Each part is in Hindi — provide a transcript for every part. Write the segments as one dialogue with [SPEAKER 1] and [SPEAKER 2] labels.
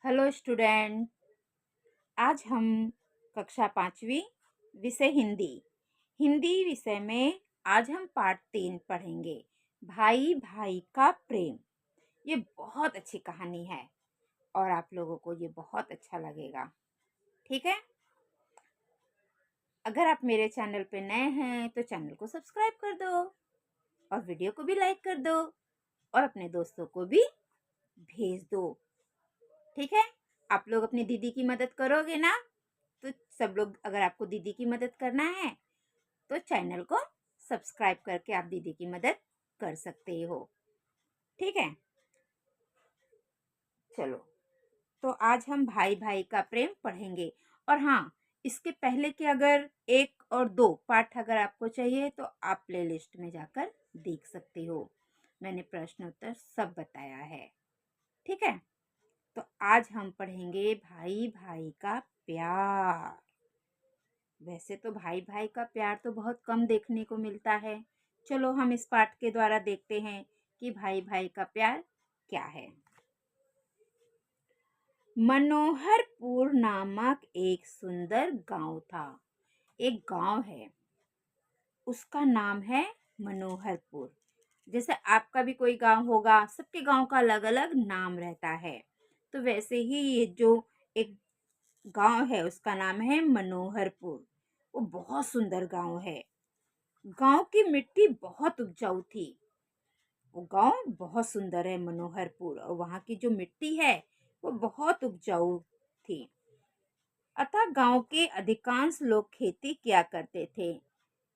[SPEAKER 1] Hello student. आज हम कक्षा 5वीं विषय हिंदी हिंदी विषय में आज हम पाठ 3 पढ़ेंगे। भाई भाई का प्रेम। ये बहुत अच्छी कहानी है और आप लोगों को ये बहुत अच्छा लगेगा। ठीक है, अगर आप मेरे चैनल पे नए हैं तो चैनल को सब्सक्राइब कर दो और वीडियो को भी लाइक कर दो और अपने दोस्तों को भी भेज दो। ठीक है, आप लोग अपनी दीदी की मदद करोगे ना? तो सब लोग, अगर आपको दीदी की मदद करना है तो चैनल को सब्सक्राइब करके आप दीदी की मदद कर सकते हो। ठीक है, चलो, तो आज हम भाई भाई का प्रेम पढ़ेंगे। और हाँ, इसके पहले के अगर 1 और 2 पाठ अगर आपको चाहिए तो आप प्लेलिस्ट में जाकर देख सकते हो। मैंने प्रश्न उत्तर सब बताया है। ठीक है, तो आज हम पढ़ेंगे भाई भाई का प्यार। वैसे तो भाई भाई का प्यार तो बहुत कम देखने को मिलता है। चलो हम इस पाठ के द्वारा देखते हैं कि भाई भाई का प्यार क्या है। मनोहरपुर नामक एक सुंदर गांव था। एक गांव है, उसका नाम है मनोहरपुर। जैसे आपका भी कोई गांव होगा, सबके गांव का अलग अलग नाम रहता है। तो वैसे ही ये जो एक गांव है उसका नाम है मनोहरपुर। वो बहुत सुंदर गांव है। गांव की मिट्टी बहुत उपजाऊ थी। वो गांव बहुत सुंदर है मनोहरपुर, और वहां की जो मिट्टी है वो बहुत उपजाऊ थी। अतः गांव के अधिकांश लोग खेती किया करते थे।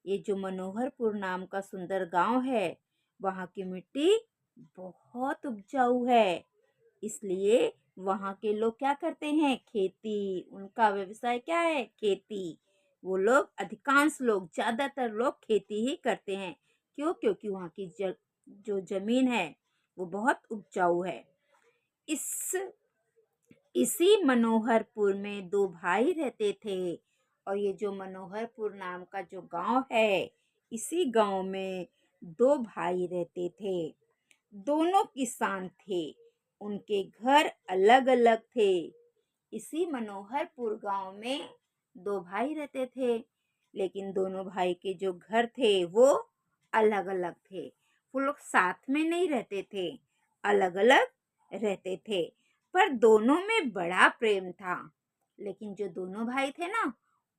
[SPEAKER 1] ये जो मनोहरपुर नाम का सुंदर गांव है, वहां की मिट्टी बहुत उपजाऊ है। इसलिए वहां के लोग क्या करते हैं? खेती। उनका व्यवसाय क्या है? खेती। वो लोग, अधिकांश लोग, ज्यादातर लोग खेती ही करते हैं। क्यों? क्योंकि वहां की जो जमीन है वो बहुत उपजाऊ है। इस इसी मनोहरपुर में 2 भाई रहते थे। और ये जो मनोहरपुर नाम का जो गांव है, इसी गांव में 2 भाई रहते थे। दोनों किसान थे। उनके घर अलग अलग थे। इसी मनोहरपुर गांव में 2 भाई रहते थे, लेकिन दोनों भाई के जो घर थे वो अलग अलग थे। वो लोग साथ में नहीं रहते थे, अलग अलग रहते थे। पर दोनों में बड़ा प्रेम था। लेकिन जो दोनों भाई थे ना,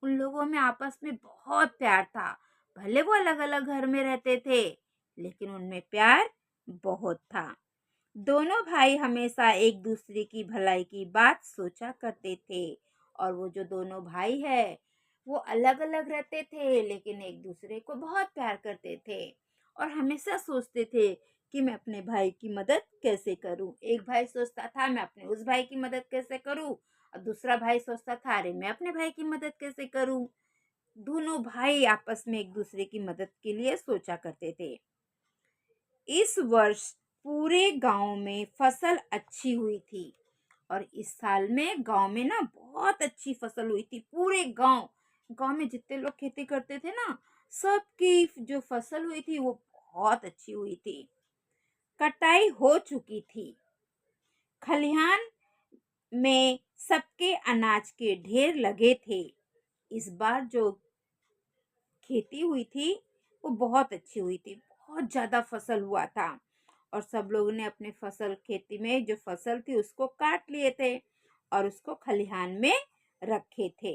[SPEAKER 1] उन लोगों में आपस में बहुत प्यार था। भले वो अलग अलग घर में रहते थे, लेकिन उनमें प्यार बहुत था। दोनों भाई हमेशा एक दूसरे की भलाई की बात सोचा करते थे। और वो जो दोनों भाई है, वो अलग अलग रहते थे, लेकिन एक दूसरे को बहुत प्यार करते थे। और हमेशा सोचते थे कि मैं अपने भाई की मदद कैसे करूं। एक भाई सोचता था मैं अपने उस भाई की मदद कैसे करूं, और दूसरा भाई सोचता था अरे मैं अपने भाई की मदद कैसे करूं। दोनों भाई आपस में एक दूसरे की मदद के लिए सोचा करते थे। इस वर्ष पूरे गांव में फसल अच्छी हुई थी। और इस साल में गांव में ना बहुत अच्छी फसल हुई थी। पूरे गांव गांव में जितने लोग खेती करते थे ना, सबकी जो फसल हुई थी वो बहुत अच्छी हुई थी। कटाई हो चुकी थी। खलिहान में सबके अनाज के ढेर लगे थे। इस बार जो खेती हुई थी वो बहुत अच्छी हुई थी। बहुत ज्यादा फसल हुआ था। और सब लोगों ने अपने फसल, खेती में जो फसल थी उसको काट लिए थे और उसको खलिहान में रखे थे।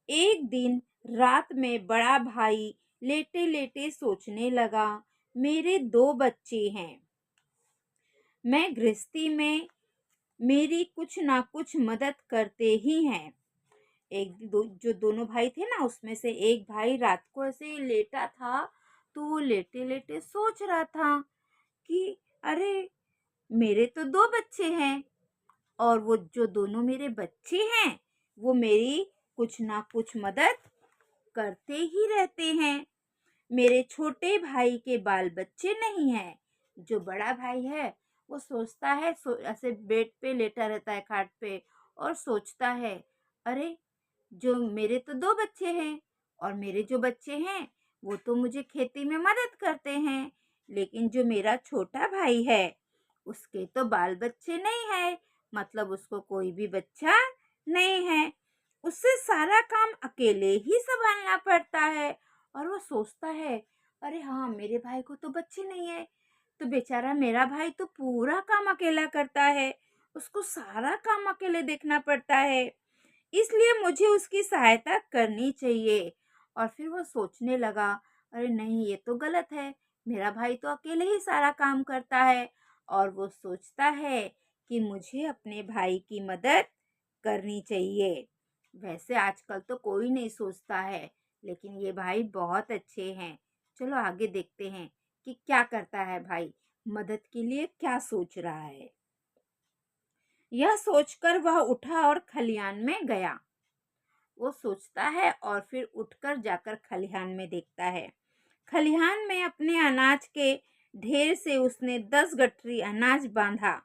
[SPEAKER 1] एक दिन रात में बड़ा भाई लेटे लेटे सोचने लगा, मेरे 2 बच्चे हैं। मैं गृहस्थी में मेरी कुछ ना कुछ मदद करते ही हैं। जो दोनों भाई थे ना, उसमें से एक भाई रात को ऐसे ही लेटा था। तो वो लेटे लेटे सोच रहा था कि अरे, मेरे तो 2 बच्चे हैं, और वो जो दोनों मेरे बच्चे हैं वो मेरी कुछ ना कुछ मदद करते ही रहते हैं। मेरे छोटे भाई के बाल बच्चे नहीं हैं। जो बड़ा भाई है वो सोचता है, ऐसे बेड पे लेटा रहता है, खाट पे, और सोचता है अरे, जो मेरे तो 2 बच्चे हैं, और मेरे जो बच्चे हैं वो तो मुझे खेती में मदद करते हैं, लेकिन जो मेरा छोटा भाई है उसके तो बाल बच्चे नहीं है। मतलब उसको कोई भी बच्चा नहीं है। उससे सारा काम अकेले ही संभालना पड़ता है। और वो सोचता है, अरे हाँ, मेरे भाई को तो बच्चे नहीं है, तो बेचारा मेरा भाई तो पूरा काम अकेला करता है, उसको सारा काम अकेले देखना पड़ता है, इसलिए मुझे उसकी सहायता करनी चाहिए। और फिर वो सोचने लगा, अरे नहीं, ये तो गलत है, मेरा भाई तो अकेले ही सारा काम करता है। और वो सोचता है कि मुझे अपने भाई की मदद करनी चाहिए। वैसे आजकल तो कोई नहीं सोचता है, लेकिन ये भाई बहुत अच्छे हैं। चलो आगे देखते हैं कि क्या करता है भाई, मदद के लिए क्या सोच रहा है। यह सोचकर वह उठा और खलियान में गया। वो सोचता है और फिर उठकर जाकर खलिहान में देखता है। खलिहान में अपने अनाज के ढेर से उसने 10 गठरी अनाज बांधा।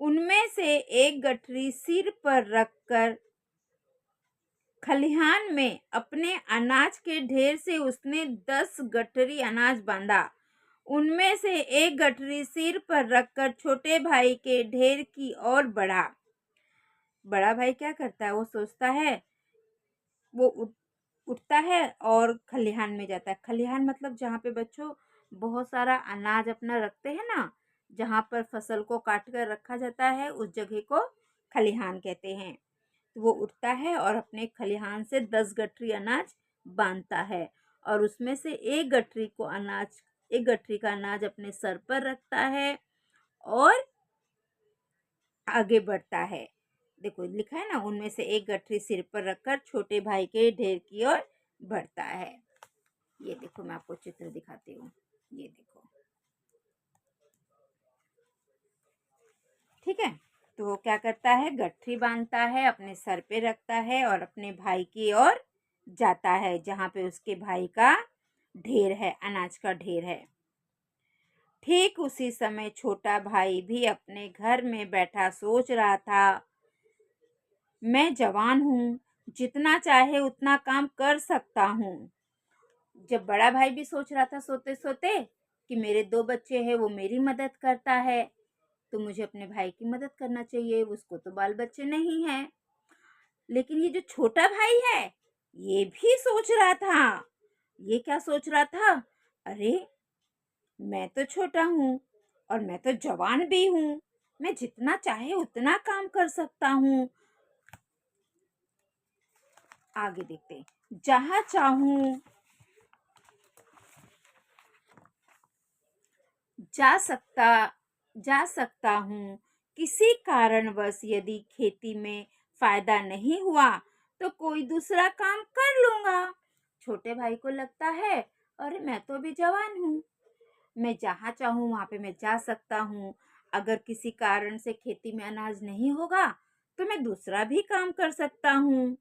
[SPEAKER 1] उनमें से एक गठरी सिर पर रखकर खलिहान में अपने अनाज के ढेर से उसने 10 गठरी अनाज बांधा। उनमें से एक गठरी सिर पर रखकर छोटे भाई के ढेर की ओर बढ़ा। बड़ा भाई क्या करता है, वो सोचता है, वो उठता है और खलिहान में जाता है। खलिहान मतलब जहाँ पे बच्चों बहुत सारा अनाज अपना रखते हैं ना, जहाँ पर फसल को काट कर रखा जाता है, उस जगह को खलिहान कहते हैं। तो वो उठता है और अपने खलिहान से 10 गठरी अनाज बांधता है और उसमें से एक गठरी का अनाज अपने सर पर रखता है और आगे बढ़ता है। देखो लिखा है ना, उनमें से एक गठरी सिर पर रखकर छोटे भाई के ढेर की ओर बढ़ता है। ये देखो, मैं आपको चित्र दिखाती हूँ। ये देखो, ठीक है। तो वो क्या करता है, गठरी बांधता है, अपने सर पे रखता है और अपने भाई की ओर जाता है, जहाँ पे उसके भाई का ढेर है, अनाज का ढेर है। ठीक उसी समय छोटा भाई भी अपने घर में बैठा सोच रहा था, मैं जवान हूँ, जितना चाहे उतना काम कर सकता हूँ। जब बड़ा भाई भी सोच रहा था सोते सोते कि मेरे 2 बच्चे हैं, वो मेरी मदद करता है, तो मुझे अपने भाई की मदद करना चाहिए, उसको तो बाल बच्चे नहीं हैं। लेकिन ये जो छोटा भाई है, ये भी सोच रहा था। ये क्या सोच रहा था, अरे मैं तो छोटा हूँ और मैं तो जवान भी हूँ, मैं जितना चाहे उतना काम कर सकता हूँ। आगे देखते हैं। जहाँ चाहूँ जा सकता जा सकता हूँ। किसी कारणवश यदि खेती में फायदा नहीं हुआ तो कोई दूसरा काम कर लूंगा। छोटे भाई को लगता है, अरे मैं तो अभी जवान हूँ, मैं जहाँ चाहूँ वहां पे मैं जा सकता हूँ। अगर किसी कारण से खेती में अनाज नहीं होगा तो मैं दूसरा भी काम कर सकता हूँ।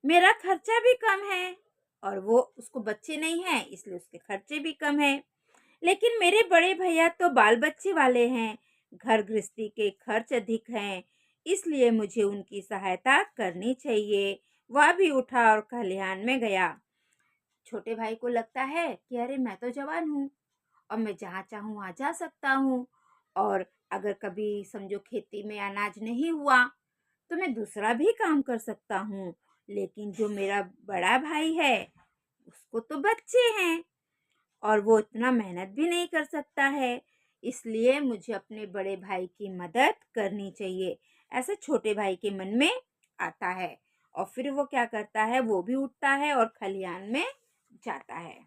[SPEAKER 1] मेरा खर्चा भी कम है और वो उसको बच्चे नहीं हैं, इसलिए उसके खर्चे भी कम है। लेकिन मेरे बड़े भैया तो बाल बच्चे वाले हैं, घर गृहस्थी के खर्च अधिक हैं, इसलिए मुझे उनकी सहायता करनी चाहिए। वह भी उठा और खलिहान में गया। छोटे भाई को लगता है कि अरे मैं तो जवान हूँ और मैं जहाँ चाहूँ वहाँ जा सकता हूँ, और अगर कभी समझो खेती में अनाज नहीं हुआ तो मैं दूसरा भी काम कर सकता हूँ। लेकिन जो मेरा बड़ा भाई है, उसको तो बच्चे हैं और वो इतना मेहनत भी नहीं कर सकता है, इसलिए मुझे अपने बड़े भाई की मदद करनी चाहिए, ऐसे छोटे भाई के मन में आता है। और फिर वो क्या करता है, वो भी उठता है और खलिहान में जाता है।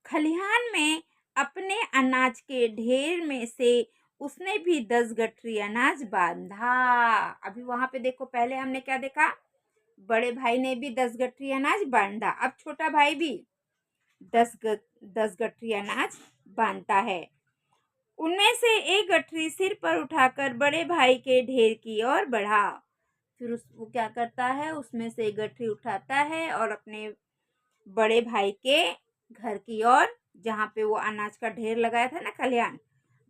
[SPEAKER 1] खलिहान में अपने अनाज के ढेर में से उसने भी 10 गठरी अनाज बांधा। अभी वहां पे देखो, पहले हमने क्या देखा, बड़े भाई ने भी 10 गठरी अनाज बांधा, अब छोटा भाई भी 10 गठरी अनाज बांधता है। उनमें से एक गठरी सिर पर उठाकर बड़े भाई के ढेर की ओर बढ़ा। फिर वो क्या करता है, उसमें से एक गठरी उठाता है और अपने बड़े भाई के घर की ओर, जहाँ पे वो अनाज का ढेर लगाया था ना, खलिहान,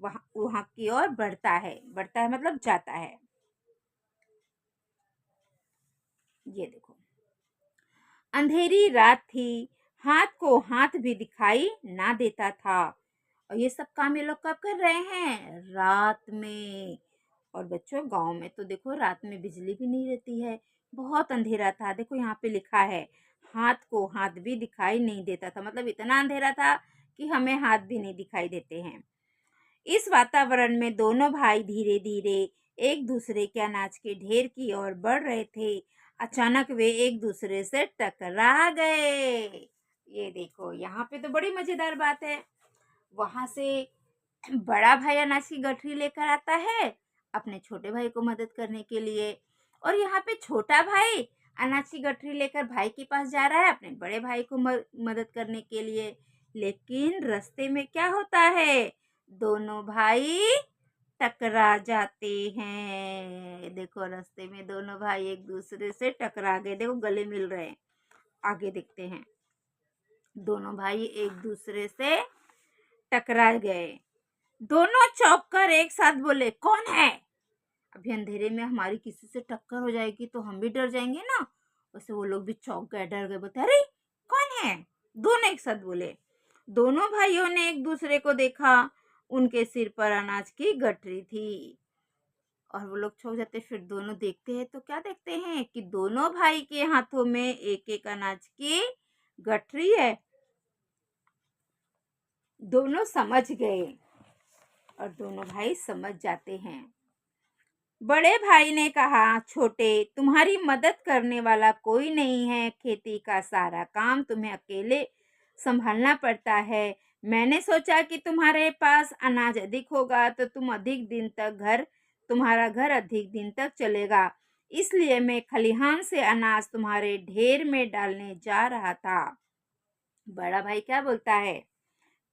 [SPEAKER 1] वहाँ वहाँ की ओर बढ़ता है मतलब जाता है। ये देखो, अंधेरी रात थी, हाथ को हाथ भी दिखाई ना देता था। और ये सब काम ये लोग कब कर रहे हैं? रात में। और बच्चों गाँव में तो देखो रात में बिजली भी नहीं रहती है, बहुत अंधेरा था। देखो यहाँ पे लिखा है, हाथ को हाथ भी दिखाई नहीं देता था, मतलब इतना अंधेरा था कि हमें हाथ भी नहीं दिखाई देते हैं। इस वातावरण में दोनों भाई धीरे धीरे एक दूसरे के अनाज के ढेर की ओर बढ़ रहे थे। अचानक वे एक दूसरे से टकरा गए। ये देखो यहाँ पे तो बड़ी मजेदार बात है। वहां से बड़ा भाई अनाज की गठरी लेकर आता है अपने छोटे भाई को मदद करने के लिए, और यहाँ पे छोटा भाई अनाज की गठरी लेकर भाई के पास जा रहा है अपने बड़े भाई को मदद करने के लिए। लेकिन रास्ते में क्या होता है? दोनों भाई टकरा जाते हैं। देखो रास्ते में दोनों भाई एक दूसरे से टकरा गए, देखो गले मिल रहे हैं। आगे देखते हैं, दोनों भाई एक दूसरे से टकरा गए। दोनों चौंक कर एक साथ बोले, कौन है? अभी अंधेरे में हमारी किसी से टक्कर हो जाएगी तो हम भी डर जाएंगे ना। वैसे वो लोग भी चौंक गए, डर गए, बोलते अरे कौन है? दोनों एक साथ बोले। दोनों भाइयों ने एक दूसरे को देखा, उनके सिर पर अनाज की गठरी थी। और वो लोग चौंक जाते। फिर दोनों देखते हैं तो क्या देखते हैं कि दोनों भाई के हाथों में एक एक अनाज की गठरी है। दोनों समझ गए और दोनों भाई समझ जाते हैं। बड़े भाई ने कहा, छोटे तुम्हारी मदद करने वाला कोई नहीं है, खेती का सारा काम तुम्हें अकेले संभालना पड़ता है। मैंने सोचा कि तुम्हारे पास अनाज अधिक होगा तो तुम्हारा घर अधिक दिन तक चलेगा, इसलिए मैं खलिहान से अनाज तुम्हारे ढेर में डालने जा रहा था। बड़ा भाई क्या बोलता है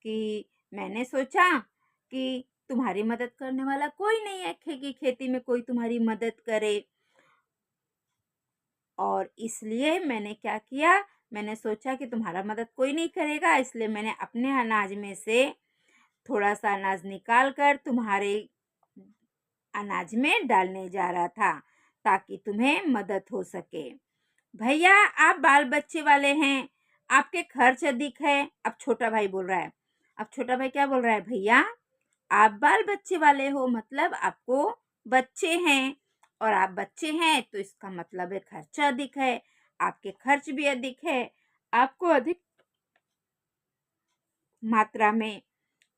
[SPEAKER 1] कि मैंने सोचा कि तुम्हारी मदद करने वाला कोई नहीं है, खेती में कोई तुम्हारी मदद करे, और इसलिए मैंने क्या किया, मैंने सोचा कि तुम्हारा मदद कोई नहीं करेगा, इसलिए मैंने अपने अनाज में से थोड़ा सा अनाज निकाल कर तुम्हारे अनाज में डालने जा रहा था ताकि तुम्हें मदद हो सके। भैया आप बाल बच्चे वाले हैं, आपके खर्च अधिक है। अब छोटा भाई बोल रहा है। अब छोटा भाई क्या बोल रहा है? भैया आप बाल बच्चे वाले हो, मतलब आपको बच्चे हैं, और आप बच्चे हैं तो इसका मतलब है खर्चा अधिक है, आपके खर्च भी अधिक है, आपको अधिक मात्रा में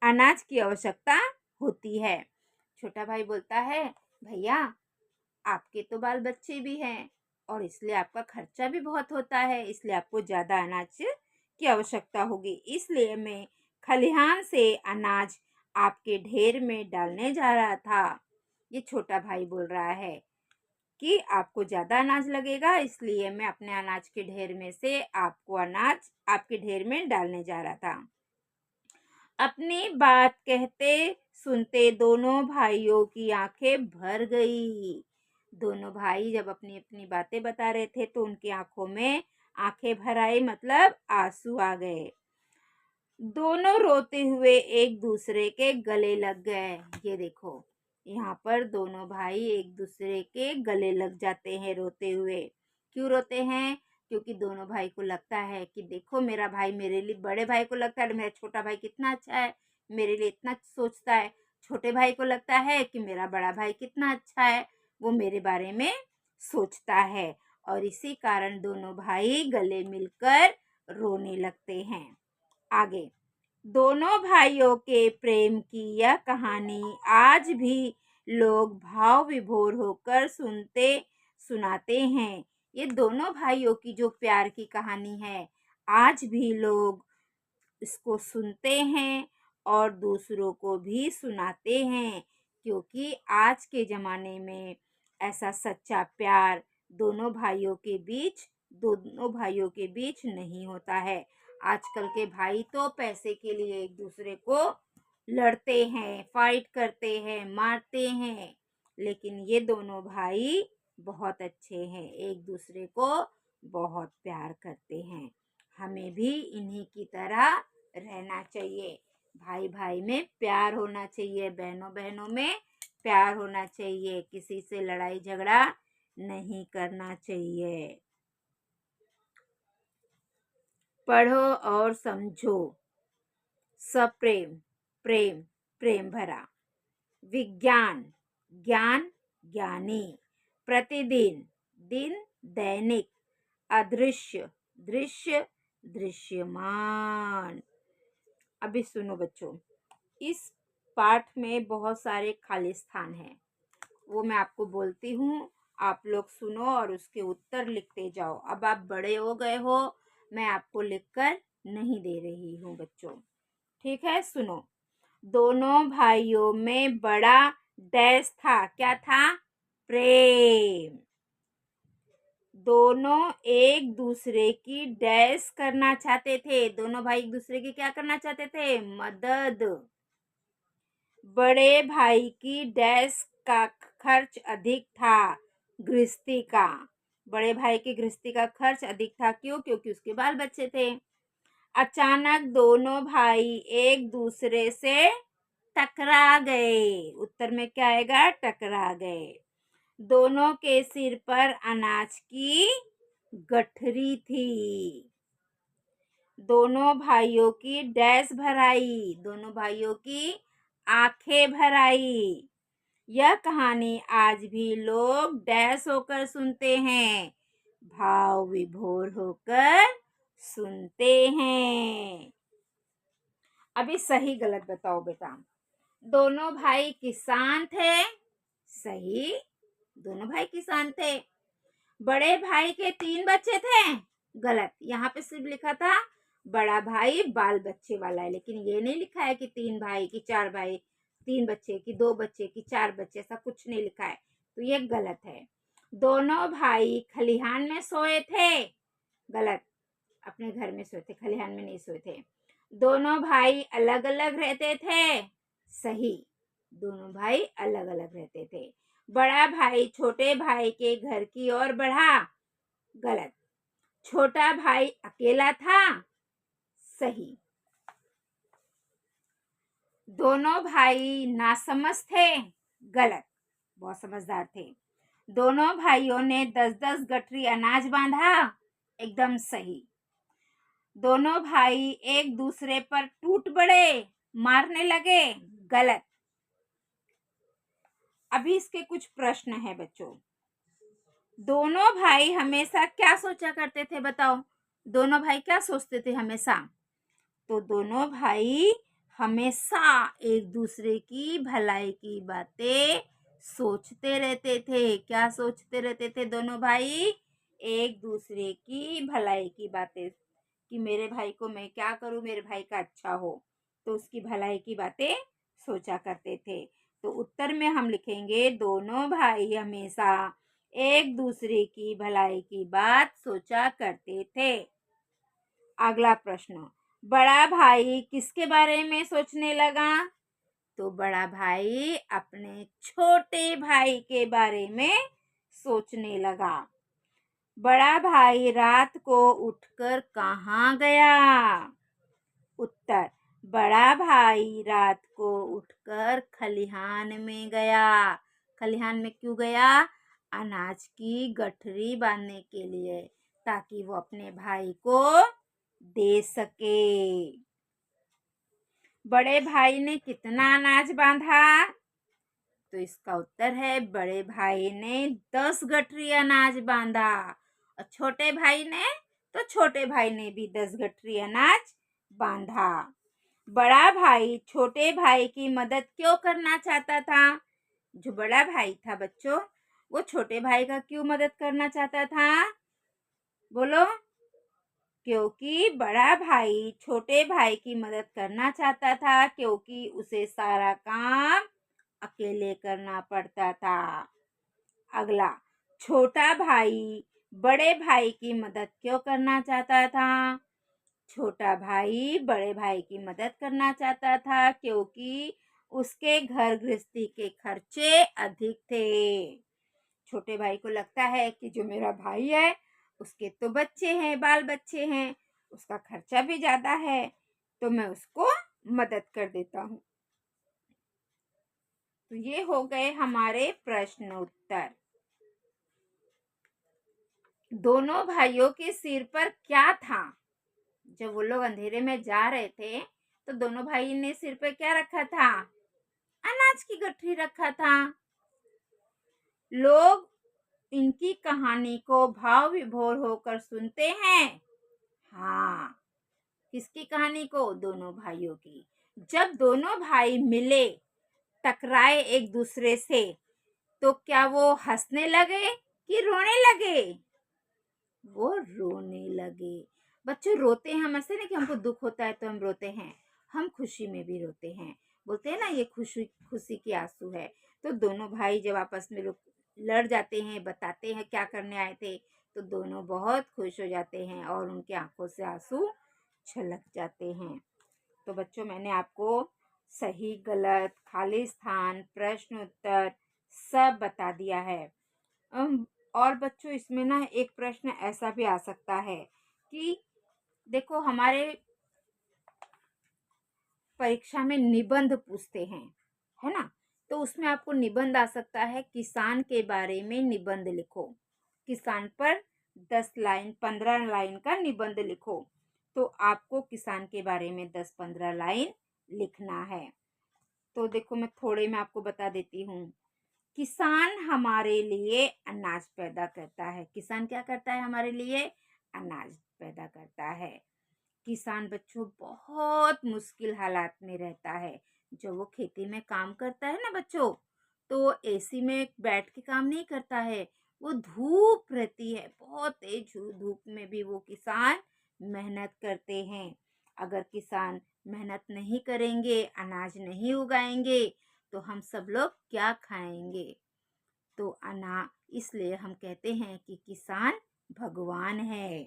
[SPEAKER 1] अनाज की आवश्यकता होती है। छोटा भाई बोलता है, भैया आपके तो बाल बच्चे भी हैं और इसलिए आपका खर्चा भी बहुत होता है, इसलिए आपको ज्यादा अनाज की आवश्यकता होगी, इसलिए मैं खलिहान से अनाज आपके ढेर में डालने जा रहा था। ये छोटा भाई बोल रहा है कि आपको ज्यादा अनाज लगेगा, इसलिए मैं अपने अनाज के ढेर में से आपको अनाज आपके ढेर में डालने जा रहा था। अपनी बात कहते सुनते दोनों भाइयों की आंखें भर गई। दोनों भाई जब अपनी अपनी बातें बता रहे थे तो उनकी आंखों में आंखें भर आई, मतलब आंसू आ गए। दोनों रोते हुए एक दूसरे के गले लग गए। ये देखो यहाँ पर दोनों भाई एक दूसरे के गले लग जाते हैं रोते हुए। क्यों रोते हैं? क्योंकि दोनों भाई को लगता है कि देखो मेरा भाई मेरे लिए, बड़े भाई को लगता है मेरा छोटा भाई कितना अच्छा है, मेरे लिए इतना सोचता है। छोटे भाई को लगता है कि मेरा बड़ा भाई कितना अच्छा है, वो मेरे बारे में सोचता है, और इसी कारण दोनों भाई गले मिलकर रोने लगते हैं। आगे, दोनों भाइयों के प्रेम की यह कहानी आज भी लोग भाव विभोर होकर सुनाते हैं। ये दोनों भाइयों की जो प्यार की कहानी है, आज भी लोग इसको सुनते हैं और दूसरों को भी सुनाते हैं, क्योंकि आज के जमाने में ऐसा सच्चा प्यार दोनों भाइयों के बीच नहीं होता है। आजकल के भाई तो पैसे के लिए एक दूसरे को लड़ते हैं, फाइट करते हैं, मारते हैं, लेकिन ये दोनों भाई बहुत अच्छे हैं, एक दूसरे को बहुत प्यार करते हैं। हमें भी इन्हीं की तरह रहना चाहिए। भाई भाई में प्यार होना चाहिए, बहनों बहनों में प्यार होना चाहिए, किसी से लड़ाई झगड़ा नहीं करना चाहिए। पढ़ो और समझो। सप्रेम। प्रेम, प्रेम भरा। विज्ञान, ज्ञान, ज्ञानी। प्रतिदिन, दिन, दैनिक। अदृश्य, दृश्य, दृश्यमान। अभी सुनो बच्चों, इस पाठ में बहुत सारे खाली स्थान हैं, वो मैं आपको बोलती हूँ, आप लोग सुनो और उसके उत्तर लिखते जाओ। अब आप बड़े हो गए हो, मैं आपको लिखकर नहीं दे रही हूँ बच्चों, ठीक है। सुनो, दोनों भाइयों में बड़ा डैश था, क्या था? प्रेम। दोनों एक दूसरे की डैश करना चाहते थे, दोनों भाई एक दूसरे की क्या करना चाहते थे? मदद। बड़े भाई की डैश का खर्च अधिक था, गृहस्थी का। बड़े भाई की गृहस्थी का खर्च अधिक था, क्यों? क्योंकि उसके बाल बच्चे थे। अचानक दोनों भाई एक दूसरे से टकरा गए। उत्तर में क्या आएगा? टकरा गए। दोनों के सिर पर अनाज की गठरी थी। दोनों भाइयों की डैश भराई, दोनों भाइयों की आंखें भराई। यह कहानी आज भी लोग डैश होकर सुनते हैं, भाव विभोर होकर सुनते हैं। अभी सही गलत बताओ बेटा। दोनों भाई किसान थे, सही, दोनों भाई किसान थे। बड़े भाई के 3 बच्चे थे, गलत। यहाँ पे सिर्फ लिखा था बड़ा भाई बाल बच्चे वाला है, लेकिन ये नहीं लिखा है कि 3 भाई की 4 भाई, 3 बच्चे की 2 बच्चे की 4 बच्चे, ऐसा कुछ नहीं लिखा है, तो ये गलत है। दोनों भाई खलिहान में सोए थे, गलत, अपने घर में सोए थे, खलिहान में नहीं सोए थे। दोनों भाई अलग अलग रहते थे, सही, दोनों भाई अलग अलग रहते थे। बड़ा भाई छोटे भाई के घर की ओर बढ़ा, गलत। छोटा भाई अकेला था, सही। दोनों भाई नासमझ थे, गलत, बहुत समझदार थे। दोनों भाइयों ने 10-10 गठरी अनाज बांधा, एकदम सही। दोनों भाई एक दूसरे पर टूट पड़े, मारने लगे, गलत। अभी इसके कुछ प्रश्न है बच्चों। दोनों भाई हमेशा क्या सोचा करते थे, बताओ? दोनों भाई क्या सोचते थे हमेशा? तो दोनों भाई हमेशा एक दूसरे की भलाई की बातें सोचते रहते थे। क्या सोचते रहते थे दोनों भाई? एक दूसरे की भलाई की बातें, कि मेरे भाई को मैं क्या करूं, मेरे भाई का अच्छा हो, तो उसकी भलाई की बातें सोचा करते थे। तो उत्तर में हम लिखेंगे दोनों भाई हमेशा एक दूसरे की भलाई की बात सोचा करते थे। अगला प्रश्न, बड़ा भाई किसके बारे में सोचने लगा? तो बड़ा भाई अपने छोटे भाई के बारे में सोचने लगा। बड़ा भाई रात को उठकर कहाँ गया? उत्तर, बड़ा भाई रात को उठकर खलिहान में गया। खलिहान में क्यों गया? अनाज की गठरी बांधने के लिए, ताकि वो अपने भाई को दे सके। बड़े भाई ने कितना अनाज बांधा? तो इसका उत्तर है बड़े भाई ने 10 गठरी अनाज बांधा, और छोटे भाई ने, तो छोटे भाई ने भी 10 गठरी अनाज बांधा। बड़ा भाई छोटे भाई की मदद क्यों करना चाहता था? जो बड़ा भाई था बच्चों, वो छोटे भाई का क्यों मदद करना चाहता था? बोलो। क्योंकि बड़ा भाई छोटे भाई की मदद करना चाहता था, क्योंकि उसे सारा काम अकेले करना पड़ता था। अगला, छोटा भाई बड़े भाई की मदद क्यों करना चाहता था? छोटा भाई बड़े भाई की मदद करना चाहता था, क्योंकि उसके घर गृहस्थी के खर्चे अधिक थे। छोटे भाई को लगता है कि जो मेरा भाई है, उसके तो बच्चे हैं, बाल बच्चे हैं, उसका खर्चा भी ज्यादा है, तो मैं उसको मदद कर देता हूँ। तो ये हो गए हमारे प्रश्न उत्तर। दोनों भाइयों के सिर पर क्या था? जब वो लोग अंधेरे में जा रहे थे, तो दोनों भाई ने सिर पे क्या रखा था? अनाज की गठरी रखा था। लोग इनकी कहानी को भाव विभोर होकर सुनते हैं। हाँ, किसकी कहानी को? दोनों भाइयों की। जब दोनों भाई मिले, टकराए एक दूसरे से, तो क्या वो हंसने लगे कि रोने लगे? वो रोने लगे। बच्चों, रोते हैं हम ऐसे नहीं कि हमको दुख होता है तो हम रोते हैं, हम खुशी में भी रोते हैं। बोलते हैं ना, ये खुशी खुशी की आंसू है। तो दोनों भाई जब आपस में लोग लड़ जाते हैं, बताते हैं क्या करने आए थे, तो दोनों बहुत खुश हो जाते हैं और उनकी आंखों से आंसू छलक जाते हैं। तो बच्चों, मैंने आपको सही गलत, खाली स्थान, प्रश्न उत्तर सब बता दिया है। और बच्चों, इसमें ना एक प्रश्न ऐसा भी आ सकता है कि देखो, हमारे परीक्षा में निबंध पूछते हैं, है ना? तो उसमें आपको निबंध आ सकता है, किसान के बारे में निबंध लिखो। किसान पर 10 लाइन 15 लाइन का निबंध लिखो। तो आपको किसान के बारे में 10-15 लाइन लिखना है। तो देखो, मैं आपको बता देती हूँ। किसान हमारे लिए अनाज पैदा करता है। किसान क्या करता है? हमारे लिए अनाज पैदा करता है। किसान बच्चों बहुत मुश्किल हालात में रहता है। जब वो खेती में काम करता है ना बच्चों, तो एसी में बैठ के काम नहीं करता है। वो धूप रहती है, बहुत तेज धूप में भी वो किसान मेहनत करते हैं। अगर किसान मेहनत नहीं करेंगे, अनाज नहीं उगाएंगे, तो हम सब लोग क्या खाएंगे? तो इसलिए हम कहते हैं कि किसान भगवान है।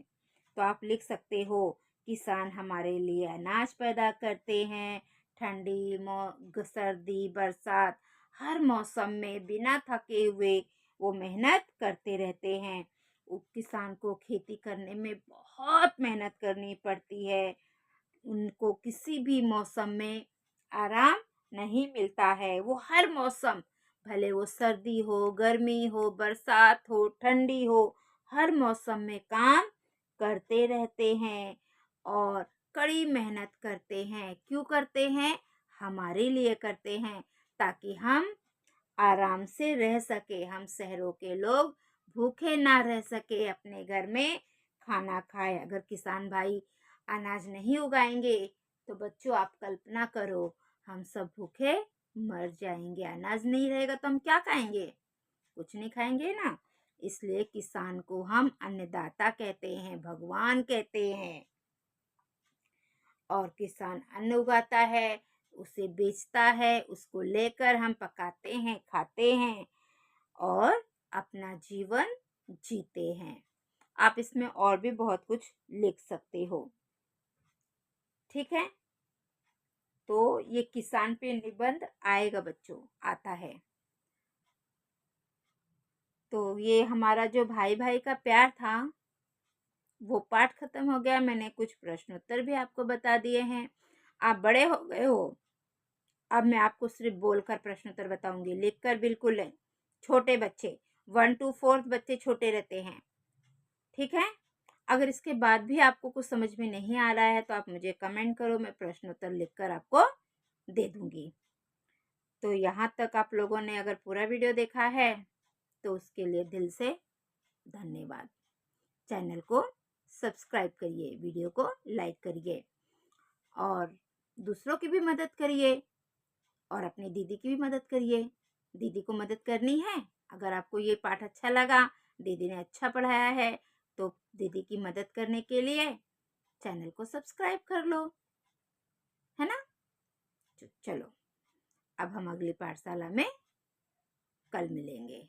[SPEAKER 1] तो आप लिख सकते हो, किसान हमारे लिए अनाज पैदा करते हैं। ठंडी सर्दी बरसात, हर मौसम में बिना थके हुए वो मेहनत करते रहते हैं। किसान को खेती करने में बहुत मेहनत करनी पड़ती है। उनको किसी भी मौसम में आराम नहीं मिलता है। वो हर मौसम, भले वो सर्दी हो, गर्मी हो, बरसात हो, ठंडी हो, हर मौसम में काम करते रहते हैं और कड़ी मेहनत करते हैं। क्यों करते हैं? हमारे लिए करते हैं, ताकि हम आराम से रह सके। हम शहरों के लोग भूखे ना रह सके, अपने घर में खाना खाए। अगर किसान भाई अनाज नहीं उगाएंगे, तो बच्चों आप कल्पना करो, हम सब भूखे मर जाएंगे। अनाज नहीं रहेगा तो हम क्या खाएंगे? कुछ नहीं खाएंगे ना। इसलिए किसान को हम अन्नदाता कहते हैं, भगवान कहते हैं। और किसान अन्न उगाता है, उसे बेचता है, उसको लेकर हम पकाते हैं, खाते हैं और अपना जीवन जीते हैं। आप इसमें और भी बहुत कुछ लिख सकते हो। ठीक है? तो ये किसान पे निबंध आएगा बच्चों, आता है। तो ये हमारा जो भाई भाई का प्यार था, वो पाठ खत्म हो गया। मैंने कुछ प्रश्न उत्तर भी आपको बता दिए हैं। आप बड़े हो गए हो, अब मैं आपको सिर्फ बोलकर प्रश्न उत्तर बताऊंगी, लिखकर बिल्कुल नहीं। छोटे बच्चे 1 to 4 बच्चे छोटे रहते हैं। ठीक है? अगर इसके बाद भी आपको कुछ समझ में नहीं आ रहा है, तो आप मुझे कमेंट करो, मैं प्रश्न उत्तर लिखकर आपको दे दूंगी। तो यहाँ तक आप लोगों ने अगर पूरा वीडियो देखा है, तो उसके लिए दिल से धन्यवाद। चैनल को सब्सक्राइब करिए, वीडियो को लाइक करिए और दूसरों की भी मदद करिए और अपनी दीदी की भी मदद करिए। दीदी को मदद करनी है। अगर आपको ये पाठ अच्छा लगा, दीदी ने अच्छा पढ़ाया है, तो दीदी की मदद करने के लिए चैनल को सब्सक्राइब कर लो, है ना? चलो, अब हम अगली पाठशाला में कल मिलेंगे।